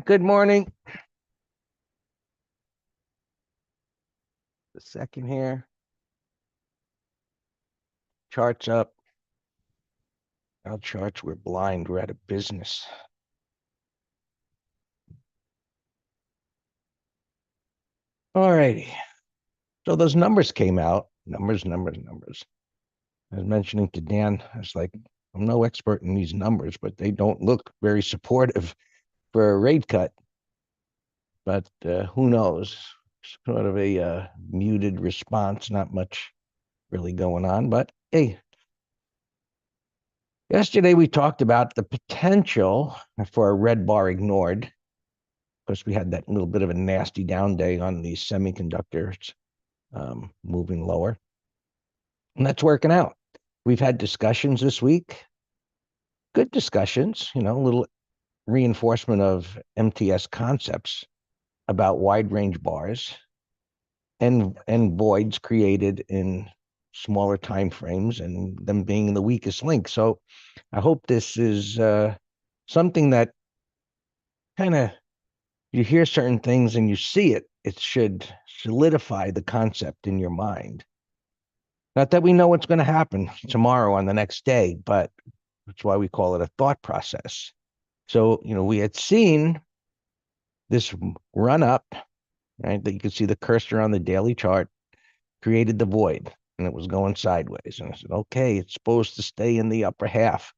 Good morning. The second here. Charts up. Our charts, we're blind. We're out of business. All righty. So those numbers came out. Numbers. I was mentioning to Dan, I was like, I'm no expert in these numbers, but they don't look very supportive for a rate cut. But who knows? Sort of a muted response, not much really going on. But hey, yesterday we talked about the potential for a red bar ignored. Of course, we had that little bit of a nasty down day on the semiconductors moving lower. And that's working out. We've had discussions this week, good discussions, a little reinforcement of MTS concepts about wide range bars and voids created in smaller time frames and them being the weakest link. So I hope this is something that kind of you hear certain things and you see it, it should solidify the concept in your mind. Not that we know what's going to happen tomorrow on the next day, but that's why we call it a thought process. So, we had seen this run up, right? That you could see the cursor on the daily chart created the void and it was going sideways. And I said, okay, it's supposed to stay in the upper half.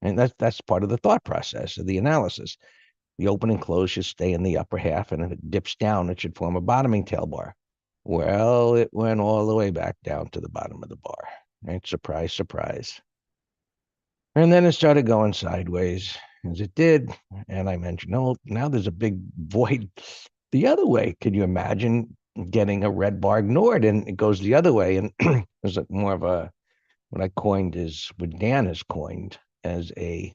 And that's part of the thought process of the analysis. The open and close should stay in the upper half, and if it dips down, it should form a bottoming tail bar. Well, it went all the way back down to the bottom of the bar. Right? Surprise, surprise. And then it started going sideways as it did. And I mentioned, oh, now there's a big void the other way. Could you imagine getting a red bar ignored and it goes the other way? And there's more of a, what I coined is, what Dan has coined as a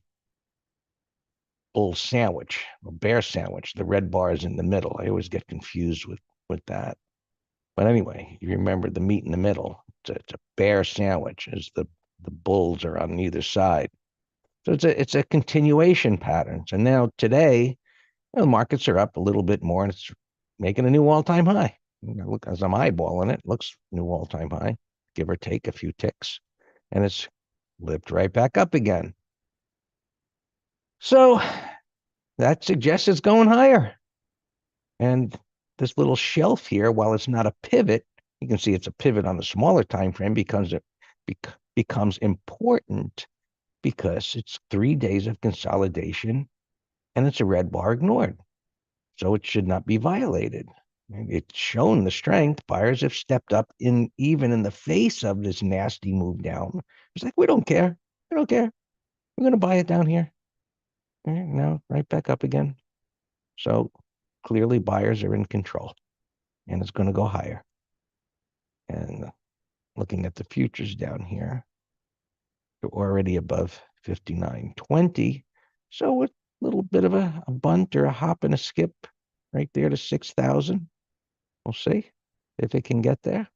bull sandwich or bear sandwich. The red bar is in the middle. I always get confused with that. But anyway, you remember the meat in the middle. It's a bear sandwich as the bulls are on either side. So it's a continuation pattern. So now today, the markets are up a little bit more and it's making a new all-time high. Look, as I'm eyeballing it, looks new all-time high, give or take a few ticks, and it's lived right back up again. So that suggests it's going higher. And this little shelf here, while it's not a pivot, you can see it's a pivot on the smaller time frame because it becomes important because it's 3 days of consolidation and it's a red bar ignored. So it should not be violated. It's shown the strength. Buyers have stepped up even in the face of this nasty move down. It's like, we don't care. We don't care. We're going to buy it down here. All right, now right back up again. So clearly buyers are in control and it's going to go higher. And looking at the futures down here, they're already above 59.20. So a little bit of a bunt or a hop and a skip right there to 6,000. We'll see if it can get there.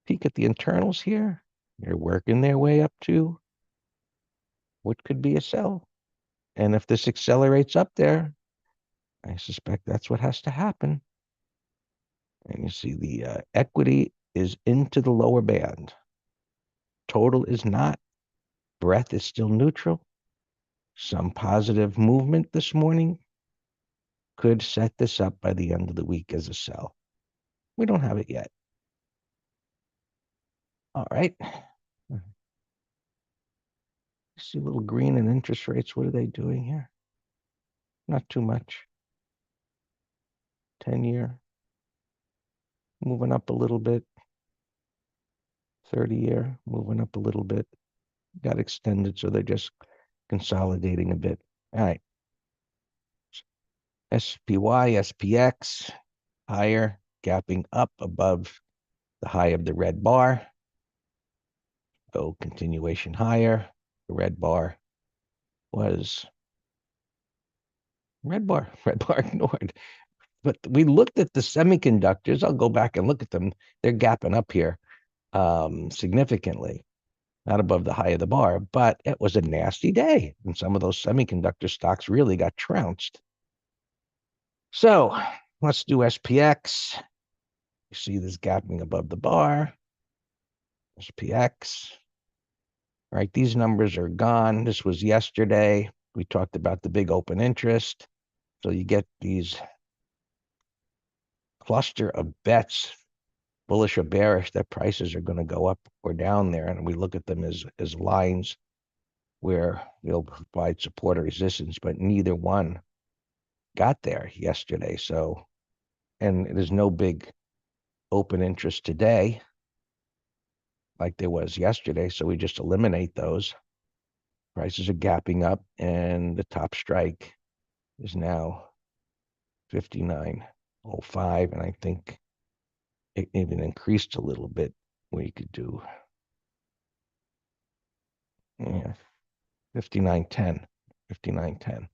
Peek at the internals here. They're working their way up to what could be a sell. And if this accelerates up there, I suspect that's what has to happen. And you see the equity is into the lower band. Total is not. Breadth is still neutral. Some positive movement this morning could set this up by the end of the week as a sell. We don't have it yet. All right. See a little green in interest rates. What are they doing here? Not too much. 10-year moving up a little bit. 30-year moving up a little bit. Got extended, so they're just consolidating a bit. All right. SPY, SPX, higher, gapping up above the high of the red bar. So continuation higher. The red bar was red bar ignored. But we looked at the semiconductors. I'll go back and look at them. They're gapping up here significantly. not above the high of the bar, but it was a nasty day. And some of those semiconductor stocks really got trounced. So let's do SPX. You see this gapping above the bar. SPX. All right, these numbers are gone. This was yesterday. We talked about the big open interest. So you get these cluster of bets, bullish or bearish, that prices are going to go up or down there. And we look at them as lines where they'll provide support or resistance, but neither one got there yesterday. So, and there's no big open interest today like there was yesterday. So we just eliminate those. Prices are gapping up, and the top strike is now 59.05. And I think it even increased a little bit where you could do, yeah, 59.10, 59.10.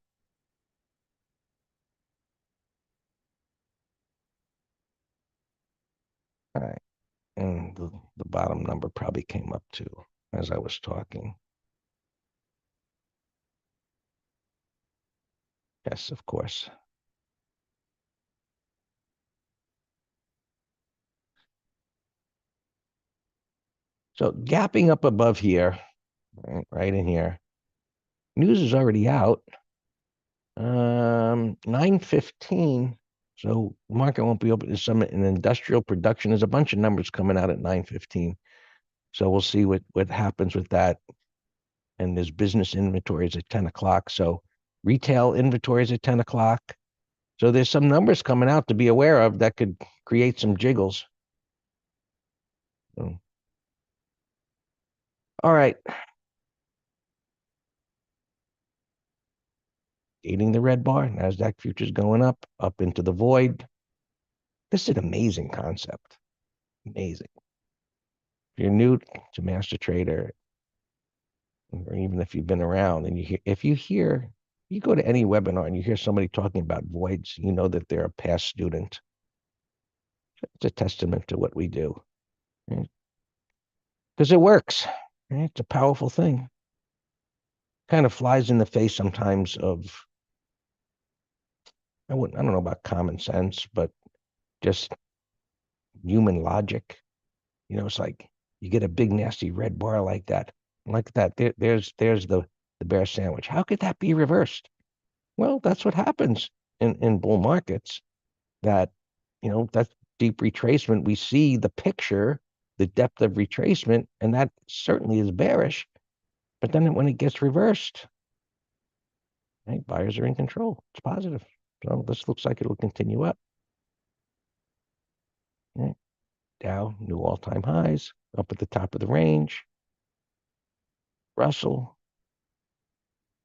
All right. And the bottom number probably came up too as I was talking. Yes, of course. So gapping up above here, right in here. News is already out. 9:15. So market won't be open. There's some in industrial production. There's a bunch of numbers coming out at 9:15. So we'll see what happens with that. And there's business inventories at 10 o'clock. So retail inventories at 10 o'clock. So there's some numbers coming out to be aware of that could create some jiggles. So, all right. Eating the red bar. NASDAQ futures going up into the void. This is an amazing concept. Amazing. If you're new to master trader, or even if you've been around and you go to any webinar and you hear somebody talking about voids, you know that they're a past student. It's a testament to what we do. Because it works. Right? It's a powerful thing. Kind of flies in the face sometimes of, I don't know about common sense, but just human logic. It's like you get a big nasty red bar like that. There's the bear sandwich. How could that be reversed? Well, that's what happens in bull markets. That that's deep retracement. We see the picture, the depth of retracement, and that certainly is bearish. But then when it gets reversed, right, buyers are in control. It's positive. So this looks like it'll continue up. Right. Dow, new all-time highs, up at the top of the range. Russell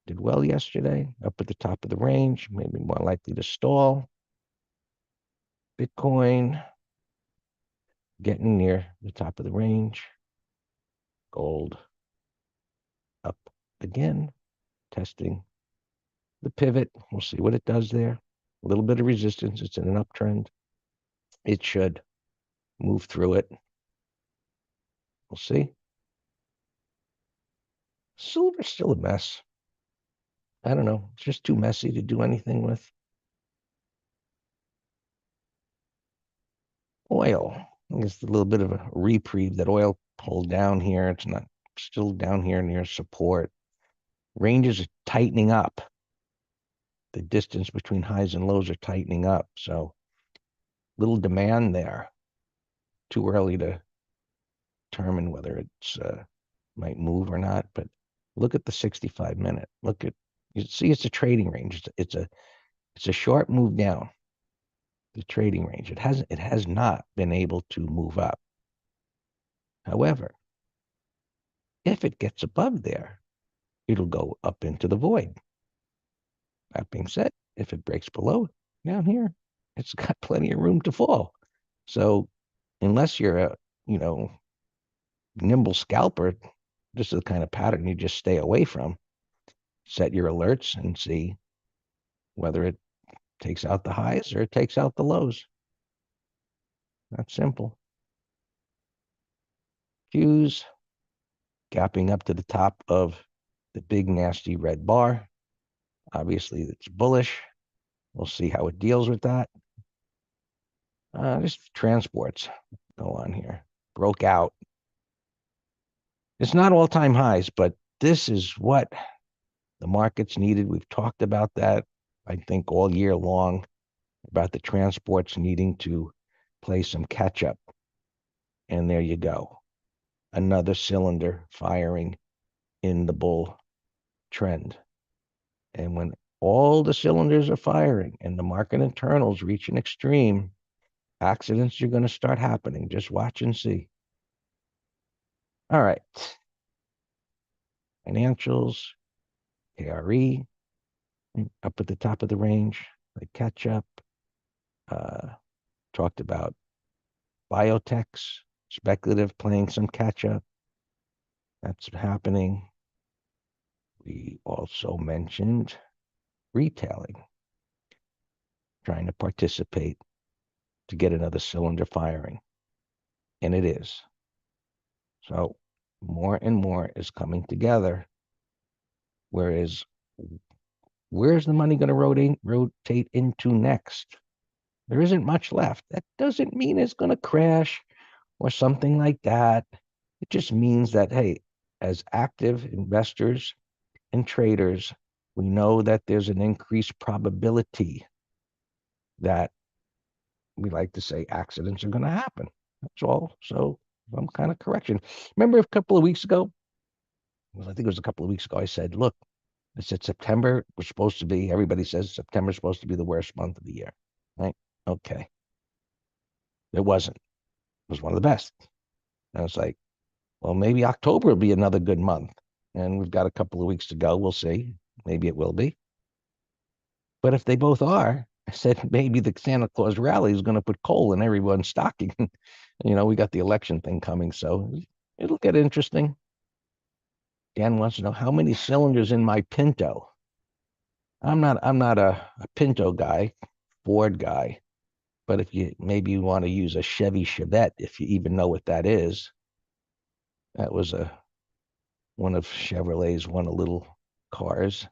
did well yesterday, up at the top of the range, maybe more likely to stall. Bitcoin getting near the top of the range. Gold up again, testing the pivot. We'll see what it does there. A little bit of resistance. It's in an uptrend. It should move through it. We'll see. Silver's still a mess. I don't know. It's just too messy to do anything with. Oil. It's a little bit of a reprieve that oil pulled down here. It's not still down here near support. Ranges are tightening up. The distance between highs and lows are tightening up. So little demand there. Too early to determine whether it's might move or not. But look at the 65-minute. You see it's a trading range. It's a short move down. The trading range. It has not been able to move up. However, if it gets above there, it'll go up into the void. That being said, if it breaks below down here, it's got plenty of room to fall. So unless you're a, nimble scalper, this is the kind of pattern you just stay away from. Set your alerts and see whether it takes out the highs or it takes out the lows. That's simple. Qs gapping up to the top of the big nasty red bar. Obviously, it's bullish. We'll see how it deals with that. Just transports go on here. Broke out. It's not all-time highs, but this is what the markets needed. We've talked about that, I think, all year long, about the transports needing to play some catch-up. And there you go. Another cylinder firing in the bull trend. And when all the cylinders are firing and the market internals reach an extreme, accidents are going to start happening. Just watch and see. All right. Financials, KRE, up at the top of the range, they catch up. Talked about biotechs, speculative playing some catch up. That's happening. We also mentioned retailing, trying to participate to get another cylinder firing. And it is. So more and more is coming together. Whereas, where's the money going to rotate into next? There isn't much left. That doesn't mean it's going to crash or something like that. It just means that, hey, as active investors and traders, we know that there's an increased probability that we like to say accidents are going to happen. That's all. So some kind of correction. Remember a couple of weeks ago? I think it was a couple of weeks ago. I said, look, I said September was supposed to be, everybody says September is supposed to be the worst month of the year, right? Okay. It wasn't. It was one of the best. And I was like, well, maybe October will be another good month. And we've got a couple of weeks to go. We'll see. Maybe it will be. But if they both are, I said maybe the Santa Claus rally is going to put coal in everyone's stocking. We got the election thing coming, so it'll get interesting. Dan wants to know how many cylinders in my Pinto. I'm not a Pinto guy, Ford guy, but if you want to use a Chevy Chevette, if you even know what that is, that was one of Chevrolet's one of little cars.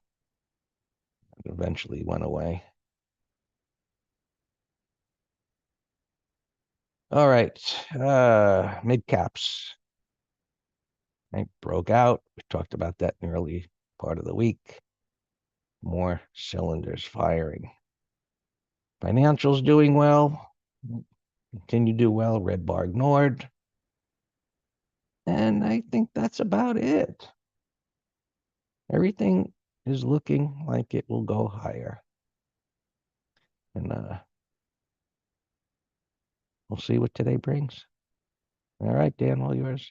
It eventually went away. All right, mid caps. Right, broke out. We talked about that in the early part of the week. More cylinders firing. Financials doing well. Continue to do well. Red bar ignored. And I think that's about it. Everything is looking like it will go higher. And we'll see what today brings. All right, Dan, all yours.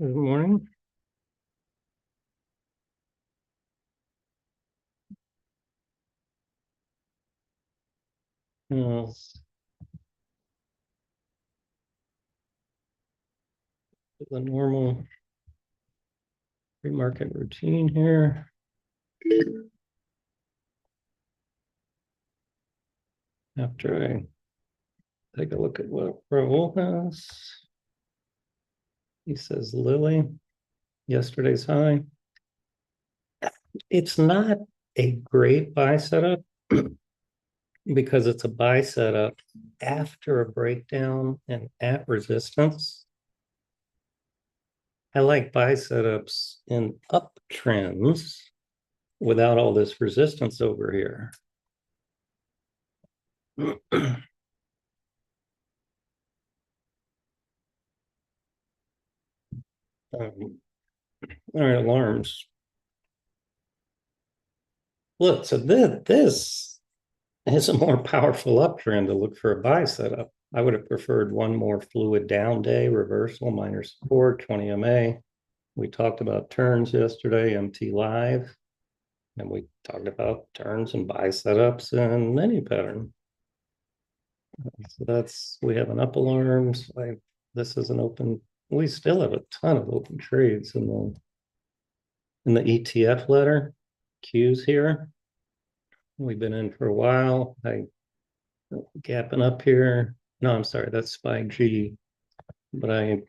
Good morning. The normal pre-market routine here. After I take a look at what Raul has, he says Lily, yesterday's high. It's not a great buy setup because it's a buy setup after a breakdown and at resistance. I like buy setups in uptrends without all this resistance over here. All right, alarms. Look, so this is a more powerful uptrend to look for a buy setup. I would have preferred one more fluid down day, reversal, minor support, 20 MA. We talked about turns yesterday, MT live, and we talked about turns and buy setups and mini pattern. So we have an up alarms. This is an open, we still have a ton of open trades in the ETF letter, Qs here. We've been in for a while. Gapping up here, No, I'm sorry, that's SPY G. But I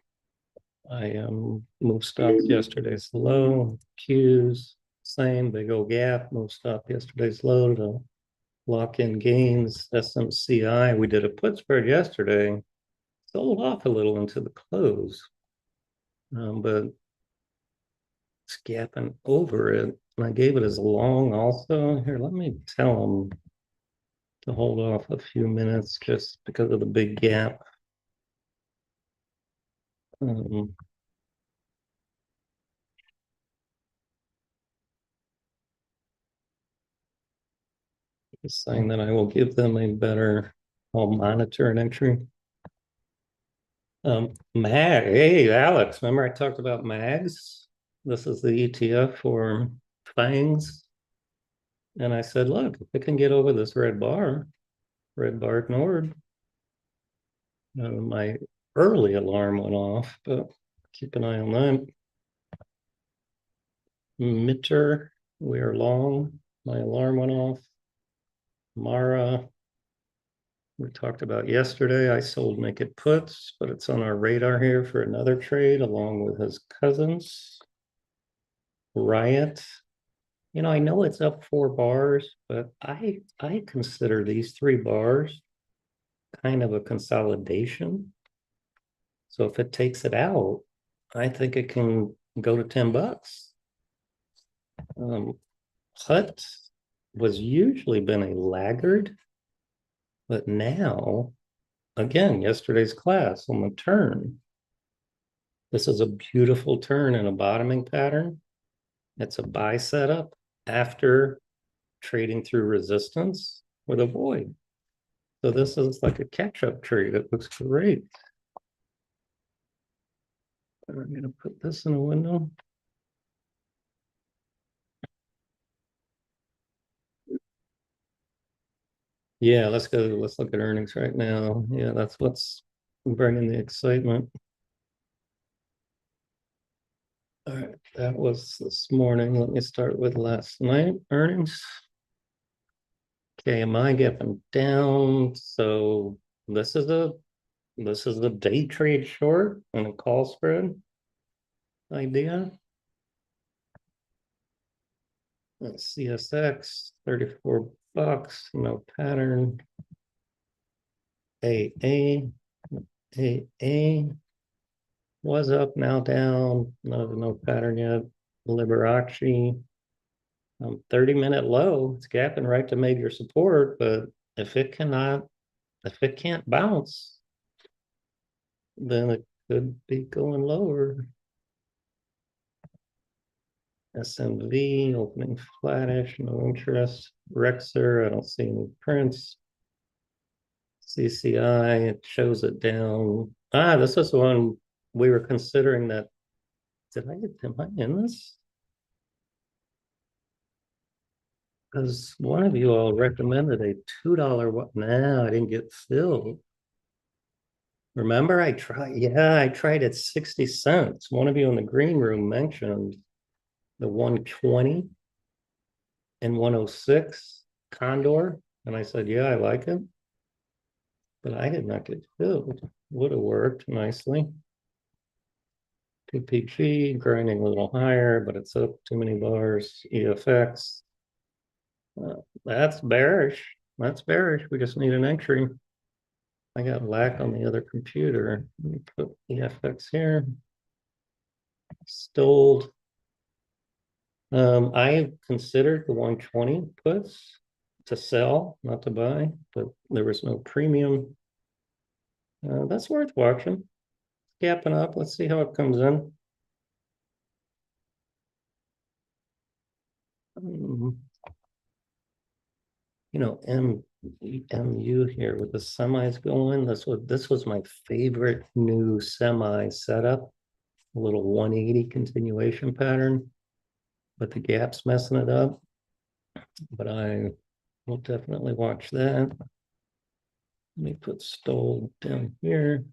moved stop yesterday's low, Q's, same big old gap, moved stop yesterday's low to lock in gains, SMCI. We did a put spread yesterday, sold off a little into the close, but it's gapping over it. And I gave it as a long also. Here, let me tell them to hold off a few minutes just because of the big gap. Um, saying that I will give them a better, I'll monitor an entry. MAG, hey, Alex, remember I talked about MAGs? This is the ETF for FANGs. And I said, look, if it can get over this red bar ignored. My early alarm went off, but keep an eye on that. Mitter, we are long. My alarm went off. Mara, we talked about yesterday. I sold naked puts, but it's on our radar here for another trade along with his cousins. Riot. You know, I know it's up 4 bars, but I consider these 3 bars kind of a consolidation. So if it takes it out, I think it can go to $10. Hut was usually been a laggard, but now, again, yesterday's class on the turn, this is a beautiful turn in a bottoming pattern. It's a buy setup after trading through resistance with a void. So this is like a catch-up trade. It looks great. I'm going to put this in a window. Yeah, let's go. Let's look at earnings right now. Yeah, that's what's bringing the excitement. All right, that was this morning. Let me start with last night earnings. KMI gapping down. So this is a day trade short and a call spread idea. CSX, $34, no pattern. AA was up, now down, no pattern yet. Liberace, 30-minute low, it's gapping right to major support, but if it can't bounce, then it could be going lower. SMV opening flattish, no interest. Rexer, I don't see any prints. CCI, it shows it down. This is the one we were considering that. Am I in this? Because one of you all recommended a $2 what? No, I didn't get filled. Remember, I tried at 60 cents. One of you in the green room mentioned the 120 and 106 Condor. And I said, yeah, I like it. But I did not get filled. Would have worked nicely. PPG grinding a little higher, but it's up too many bars. EFX. That's bearish. That's bearish. We just need an entry. I got lack on the other computer. Let me put EFX here. Stoled. I considered the 120 puts to sell, not to buy, but there was no premium. That's worth watching. Gapping up. Let's see how it comes in. You know, MU here with the semis going. This was my favorite new semi setup. A little 180 continuation pattern, but the gap's messing it up. But I will definitely watch that. Let me put Stoll down here.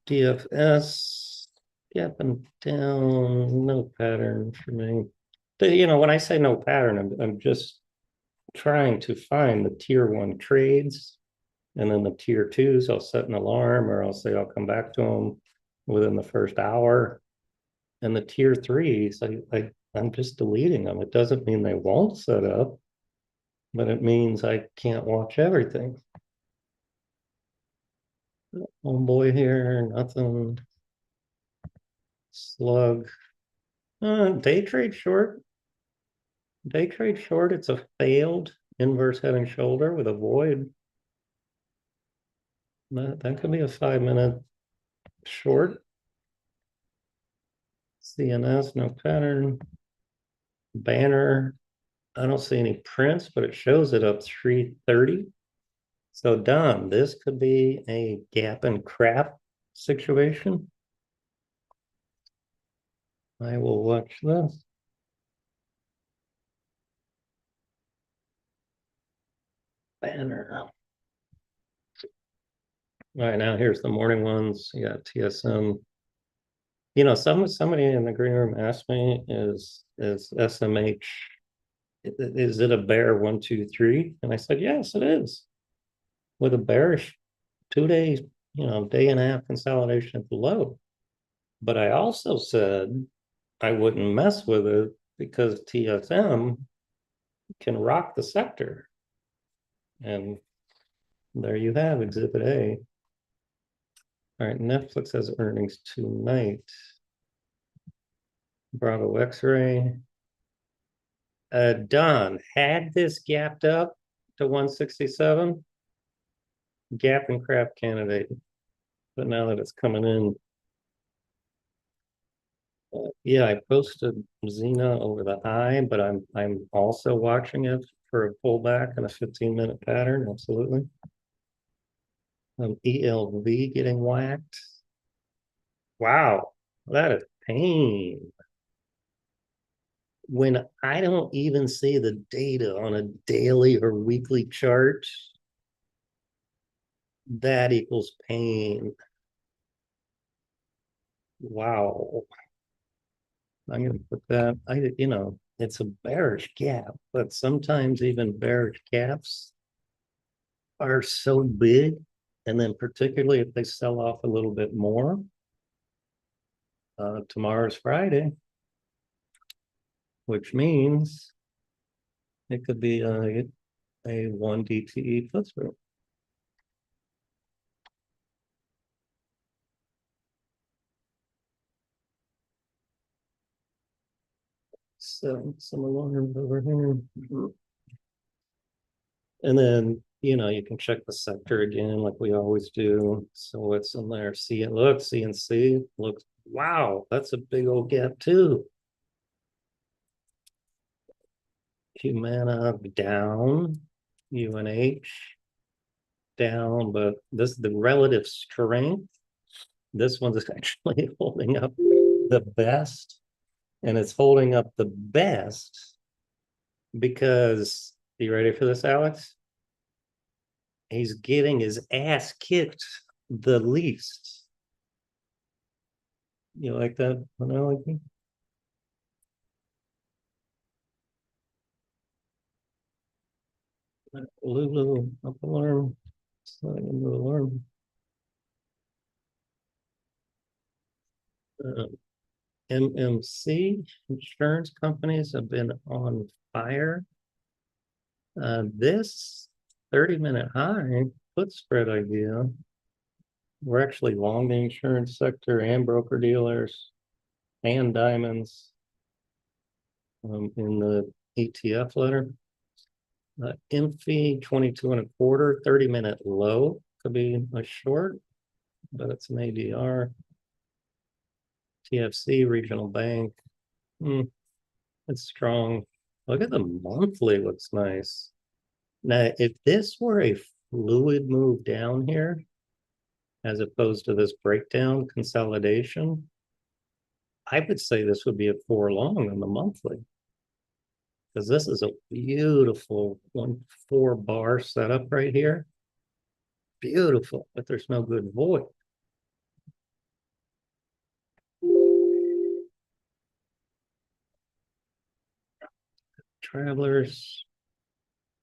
DFS gapping down, no pattern for me. You know, when I say no pattern, I'm just trying to find the tier 1 trades And then the tier twos, I'll set an alarm or I'll say I'll come back to them within the first hour. And the tier threes, I'm just deleting them. It doesn't mean they won't set up, but it means I can't watch everything. Homeboy here, nothing. Slug. Day trade short. Day trade short, it's a failed inverse head and shoulder with a void. That could be a 5-minute short. CNS, no pattern. Banner, I don't see any prints, but it shows it up 330. So Don, this could be a gap and crap situation. I will watch this. Banner. All right, now here's the morning ones. You got TSM. You know, somebody in the green room asked me, is SMH, is it a bear 1, 2, 3? And I said, yes, it is. With a bearish 2 days, day and a half consolidation at the low. But I also said I wouldn't mess with it because TSM can rock the sector. And there you have exhibit A. All right, Netflix has earnings tonight. Bravo X-ray. Don, had this gapped up to 167, gap and crap candidate. But now that it's coming in, yeah, I posted Xena over the high, but I'm also watching it for a pullback and a 15-minute pattern. Absolutely. ELV getting whacked. Wow, that is pain. When I don't even see the data on a daily or weekly chart, that equals pain. Wow. I'm going to put that, it's a bearish gap, but sometimes even bearish gaps are so big. And then particularly if they sell off a little bit more, tomorrow's Friday, which means it could be a 1 DTE put through. So some alarms over here. And then, you can check the sector again, like we always do. So what's in there? See it, look, CNC, looks, wow, that's a big old gap too. Humana down, UNH down, but this is the relative strength. This one's actually holding up the best, and it's holding up the best because, you ready for this, Alex? He's getting his ass kicked the least. You like that analogy? Lulu up alarm, sliding into alarm. MMC insurance companies have been on fire. This 30-minute high put spread idea. We're actually long the insurance sector and broker dealers and diamonds in the ETF letter. INFI 22.25, 30-minute low could be a short, but it's an ADR. TFC regional bank. It's strong. Look at the monthly, looks nice. Now, if this were a fluid move down here, as opposed to this breakdown consolidation, I would say this would be a 4 long on the monthly. Because this is a beautiful 4 bar setup right here. Beautiful, but there's no good void. Travelers,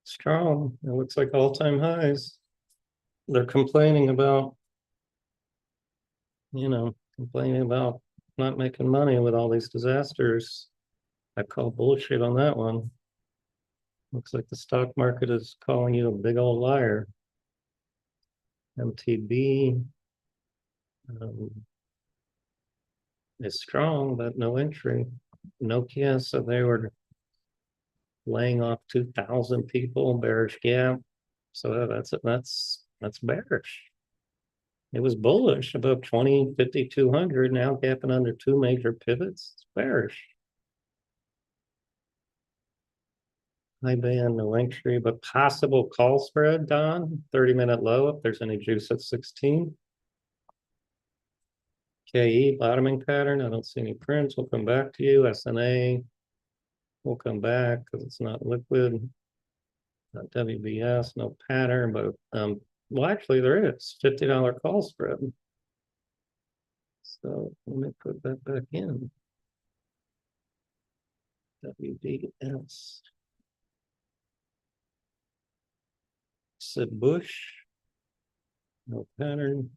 strong. It looks like all-time highs. they're complaining about, complaining about not making money with all these disasters. I call bullshit on that one. Looks like the stock market is calling you a big old liar. MTB is strong, but no entry. Nokia, so they were laying off 2,000 people, bearish gap. So that's bearish. It was bullish above 20, 50, 200, now gapping under two major pivots. It's bearish. High band, no entry, but possible call spread, Don. 30-minute low if there's any juice at 16. KE bottoming pattern. I don't see any prints. We'll come back to you. SNA. We'll come back because it's not liquid. WBS, no pattern, but well, actually there is $50 call spread. So let me put that back in. WBS. Sid Bush, no pattern.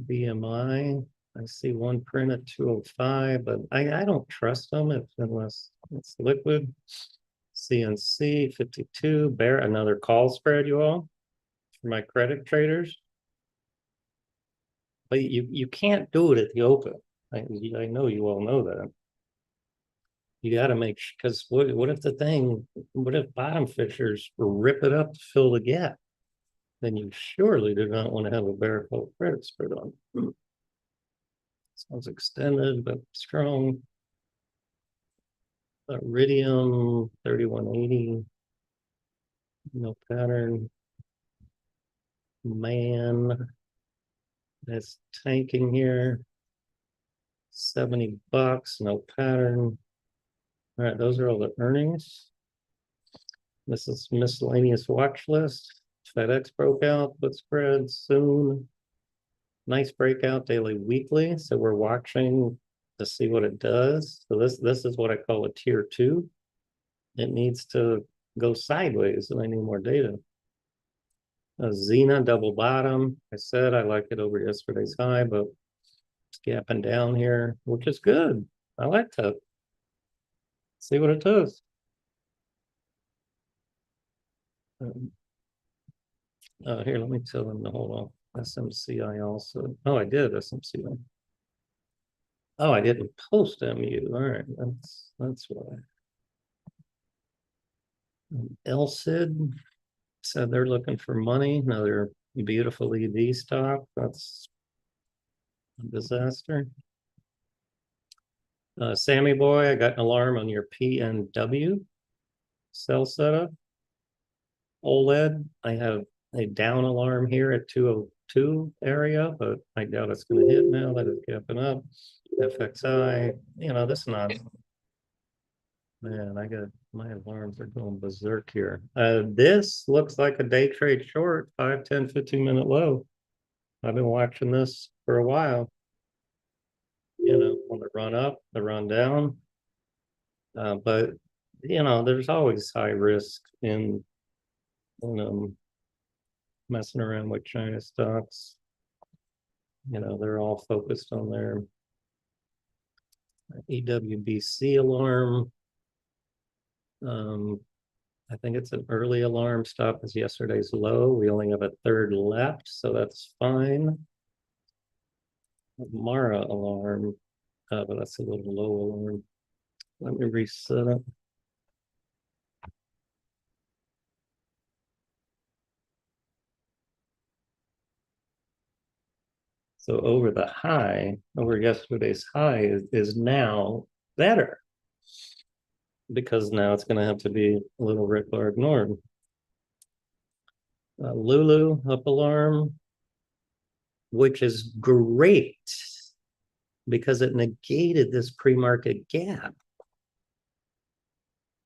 BMI, I see one print at 205, but I don't trust them unless it's liquid. CNC 52, bear another call spread, you all, for my credit traders. But you can't do it at the open. I know you all know that. You got to make, because what if bottom fishers rip it up to fill the gap? Then you surely do not want to have a bear call credit spread on. Sounds extended, but strong. Iridium 3180. No pattern. Man, that's tanking here. $70, no pattern. All right, those are all the earnings. This is miscellaneous watch list. FedEx broke out, put spread soon. Nice breakout daily, weekly. So we're watching to see what it does. So this is what I call a tier 2. It needs to go sideways, and I need more data. Xena double bottom. I said I like it over yesterday's high, but it's gapping down here, which is good. I like that. See what it does. Here, let me tell them to hold on. SMCI also. Oh, I did SMCI. Oh, I didn't post MU. All right, that's why. LCID said they're looking for money. Another beautiful EV stock. That's a disaster. Sammy boy, I got an alarm on your PNW cell setup. OLED, I have a down alarm here at 202 area, but I doubt it's going to hit now that it's gapping up. FXI, this is not, man, my alarms are going berserk here. This looks like a day trade short, 5, 10, 15-minute low. I've been watching this for a while. On the run up, the run down. But there's always high risk in messing around with China stocks. They're all focused on their EWBC alarm. I think it's an early alarm. Stop is yesterday's low. We only have a third left, so that's fine. Mara alarm, but that's a little low alarm. Let me reset it. So over yesterday's high is now better, because now it's going to have to be a little ripped or ignored. Lulu up alarm, which is great because it negated this pre-market gap.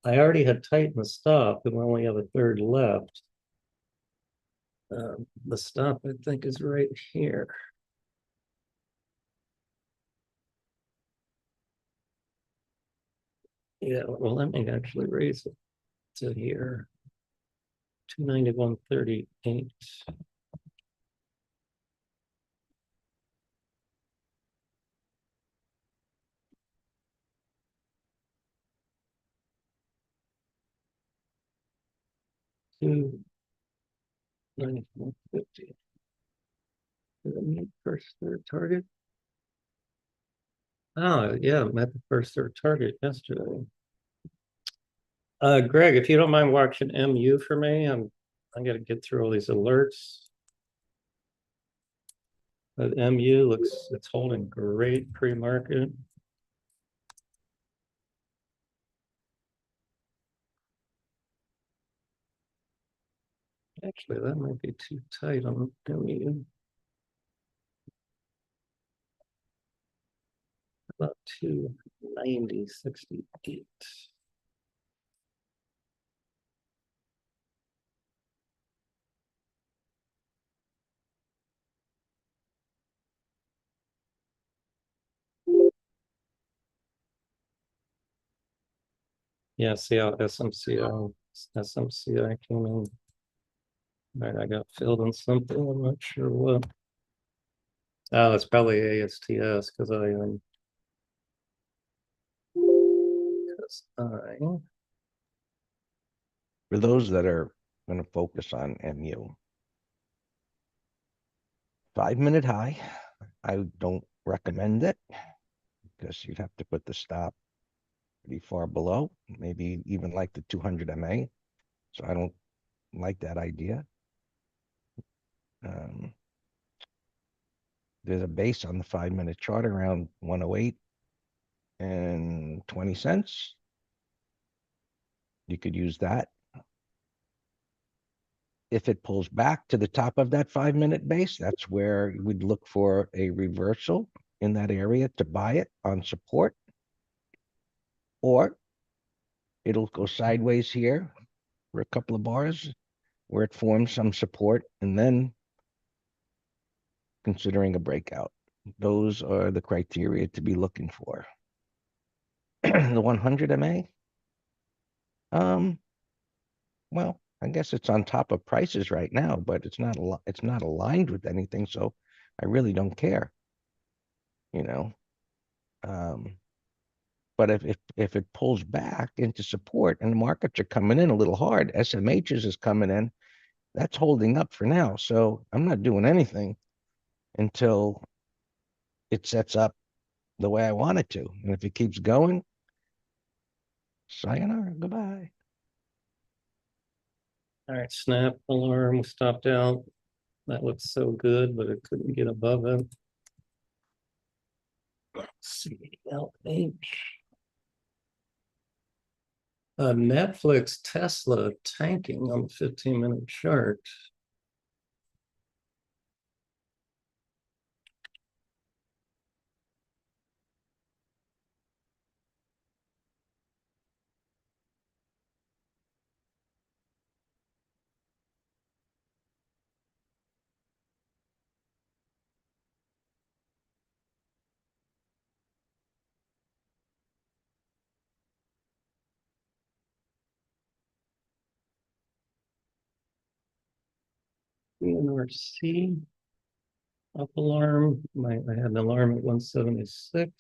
I already had tightened the stop, and we only have a third left. The stop, I think, is right here. Yeah, well, let me actually raise it to here. 291.38. 2, 94.50. Did it meet first third target? Oh, yeah, it met the first third target yesterday. Greg, if you don't mind watching MU for me, I gotta get through all these alerts. But MU it's holding great pre-market. Actually, that might be too tight on MU. About 290.68. Yeah, see how SMCI came in. All right, I got filled in something. I'm not sure what. Oh, it's probably ASTS because For those that are going to focus on MU, 5-minute high, I don't recommend it because you'd have to put the stop pretty far below, maybe even like the 200 MA. So I don't like that idea. There's a base on the 5-minute chart around 108 and 20 cents. You could use that. If it pulls back to the top of that 5-minute base, that's where we'd look for a reversal in that area to buy it on support. Or it'll go sideways here for a couple of bars where it forms some support and then considering a breakout. Those are the criteria to be looking for. The 100 MA, well, I guess it's on top of prices right now, but it's not aligned with anything, so I really don't care, you know. But if it pulls back into support and the markets are coming in a little hard, SMHs is coming in, that's holding up for now. So I'm not doing anything until it sets up the way I want it to. And if it keeps going, sayonara, goodbye. all right, snap alarm stopped out. That looks so good, but it couldn't get above it. CLH. Netflix, Tesla tanking on the 15-minute chart. NRC up alarm. I had an alarm at 176.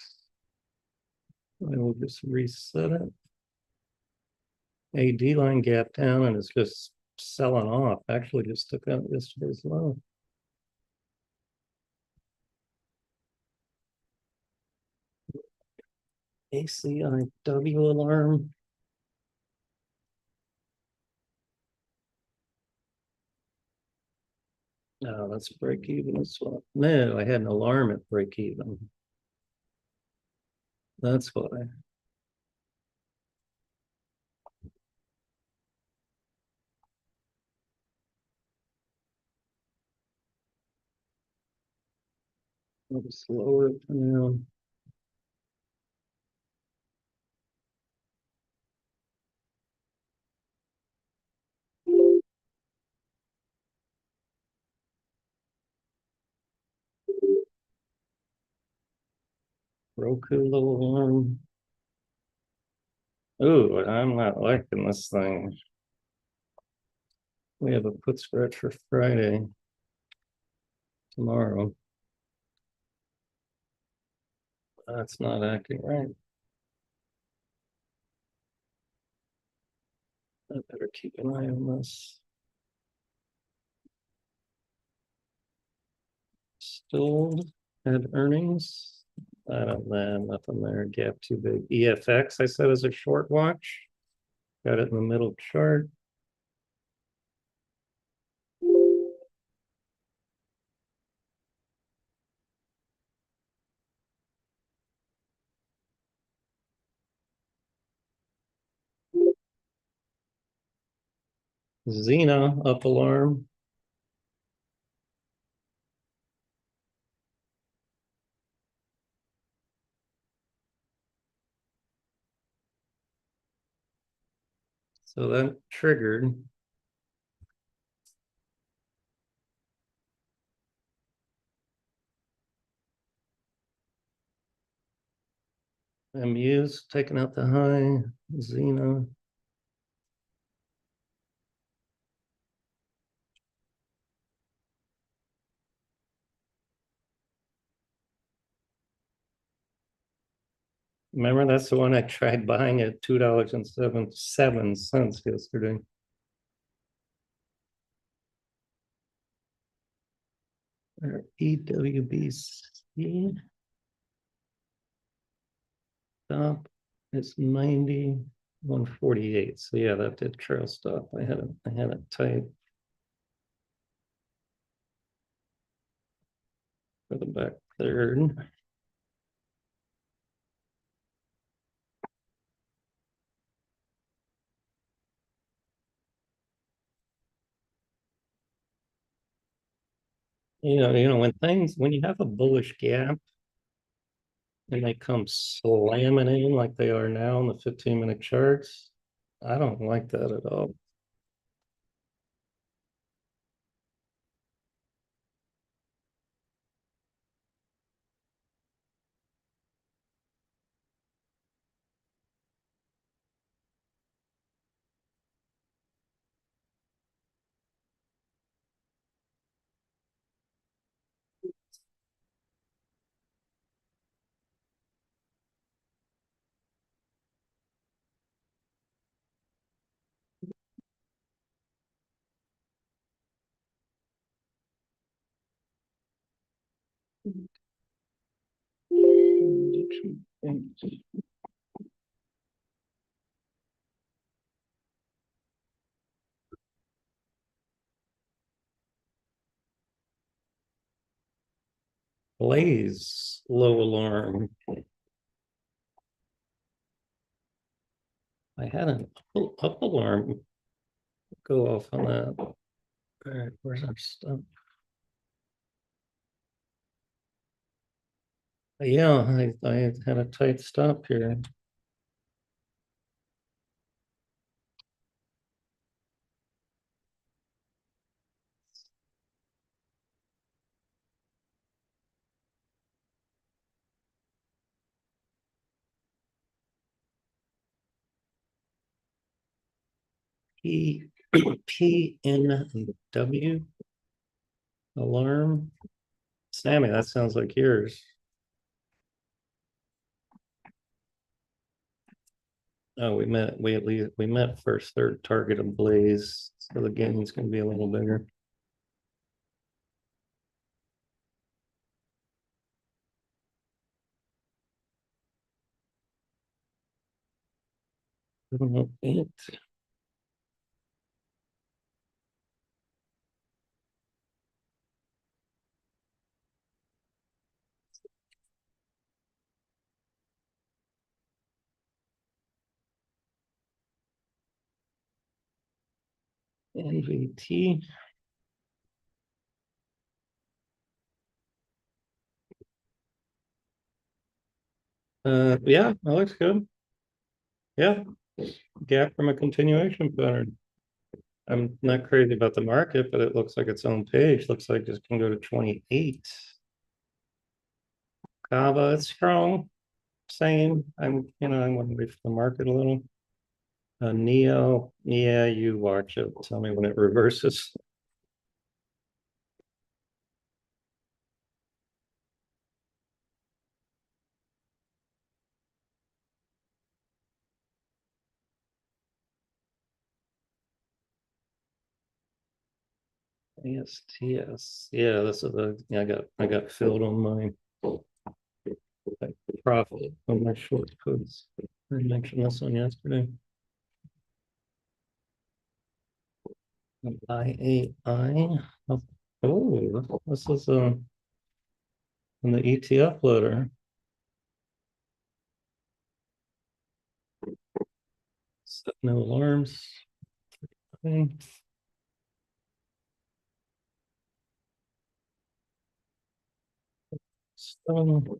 I will just reset it. AD line gap down and it's just selling off. Actually, just took out yesterday's low. ACIW alarm. No, that's break even as well. No, I had an alarm at break even. That's why. I'll just lower it for now. Roku little alarm. Ooh, I'm not liking this thing. We have a put spread for Friday tomorrow. That's not acting right. I better keep an eye on this. Still had earnings. I don't know, nothing there. Gap too big. EFX, I said, is a short watch. Got it in the middle chart. Xena up alarm. So that triggered. MU's taking out the high. Xena. Remember, that's the one I tried buying at $2.77 yesterday. EWBC stop is 90,148. So yeah, that did trail stop. I had it tight for the back third. When you have a bullish gap and they come slamming in like they are now on the 15-minute charts, I don't like that at all. Blaze low alarm. I had an up alarm go off on that. All right, where's our stuff? Yeah, I had a tight stop here. P PNW alarm. Sammy, that sounds like yours. Oh, we met first, third target of Blaze, so the gain's gonna be a little bigger. It. NVT. Yeah, that looks good. Yeah, gap from a continuation pattern. I'm not crazy about the market, but it looks like its own page. Looks like it can go to 28. Kava, it's strong. Same. I'm going to wait for the market a little. Neo, yeah, you watch it. Tell me when it reverses. ASTS. Yeah, this is I got filled on my profit on my short puts. I mentioned this one yesterday. IAI. Oh, this is in the ETF loader. Set no alarms. Okay. So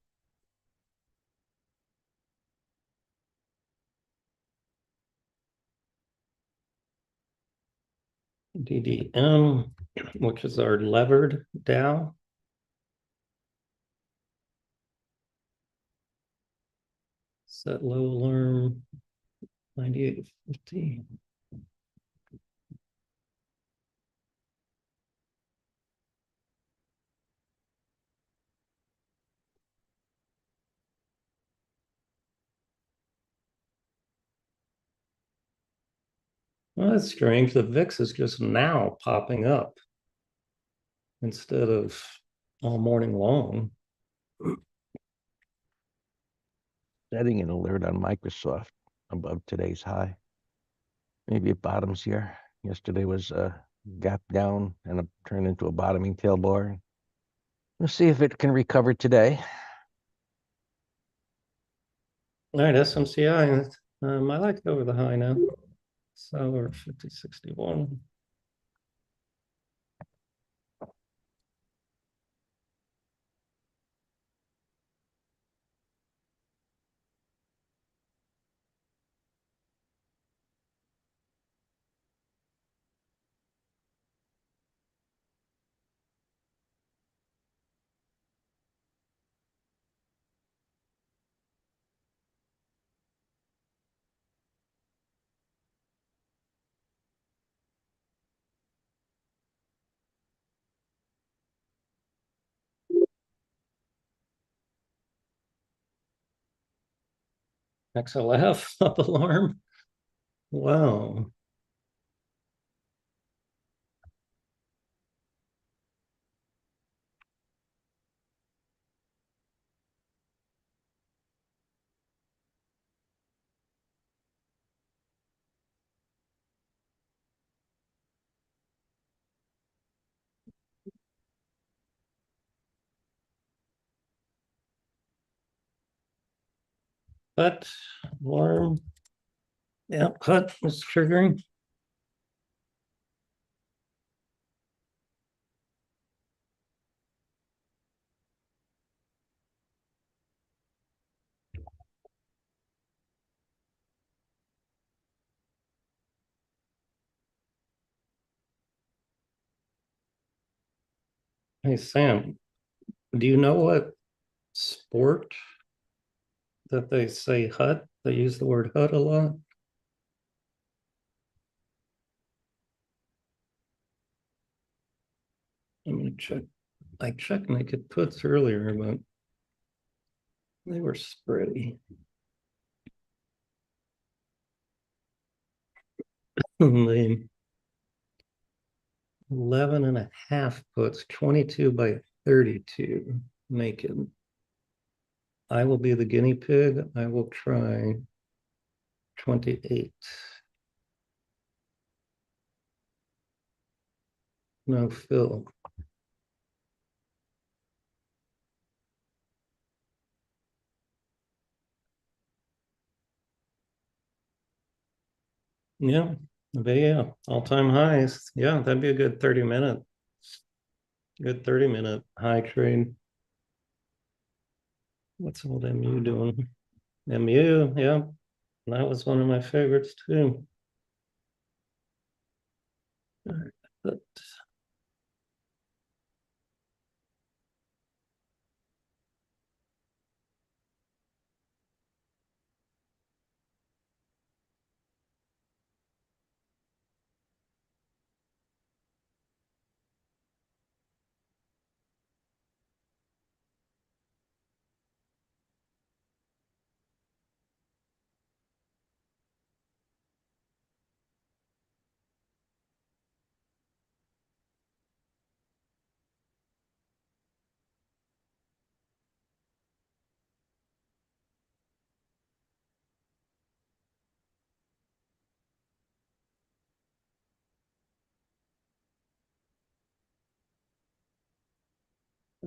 DDM, which is our levered Dow. Set low alarm 98.50. Well, that's strange. The VIX is just now popping up instead of all morning long. Setting an alert on Microsoft above today's high. Maybe it bottoms here. Yesterday was a gap down and turned into a bottoming tail bar. We'll see if it can recover today. All right, SMCI. I like it over the high now. So we're 50.61. XLF up alarm. Wow. Cut alarm. Yeah, cut is triggering. Hey, Sam, do you know what sport that they say hut? They use the word hut a lot. I'm gonna check. I checked naked puts earlier, but they were spready. The 11 and a half puts, 22 by 32 naked. I will be the guinea pig. I will try 28. No fill. Yeah, but yeah, all-time highs. Yeah, that'd be a good 30-minute high trade. What's old MU doing? MU, yeah, that was one of my favorites too. But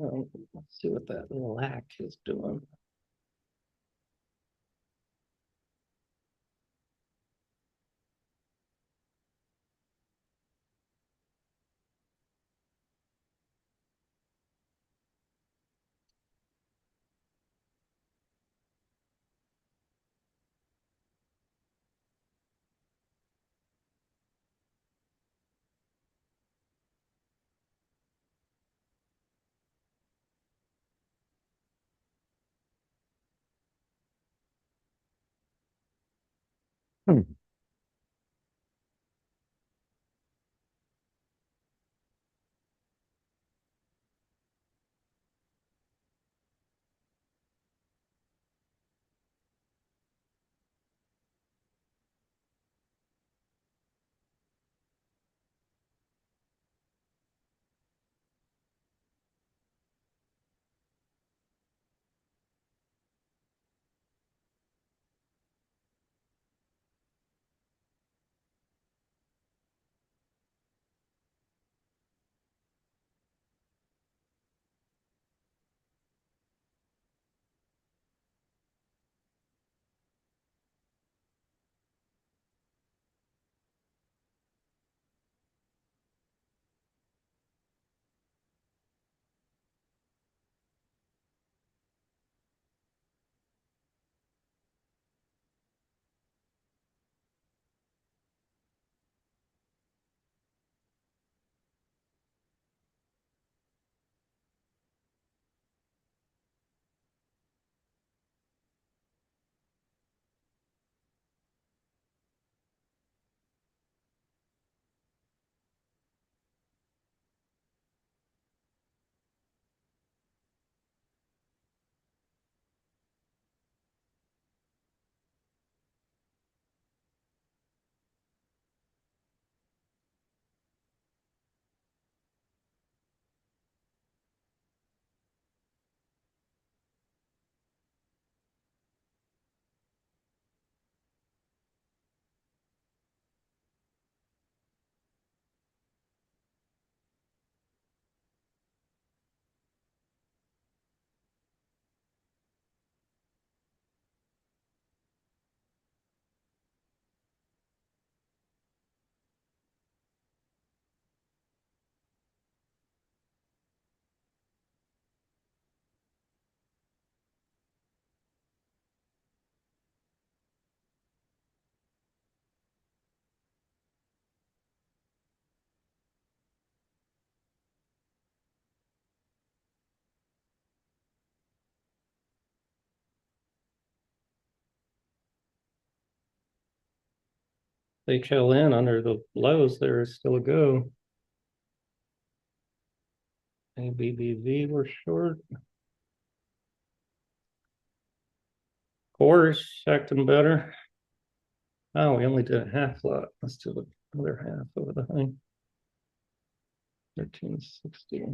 Let's see what that lack is doing. Hmm. HLN under the lows, there is still a go. ABBV, we're short. Core's acting better. Oh, we only did a half lot. Let's do the other half over the high. 1360.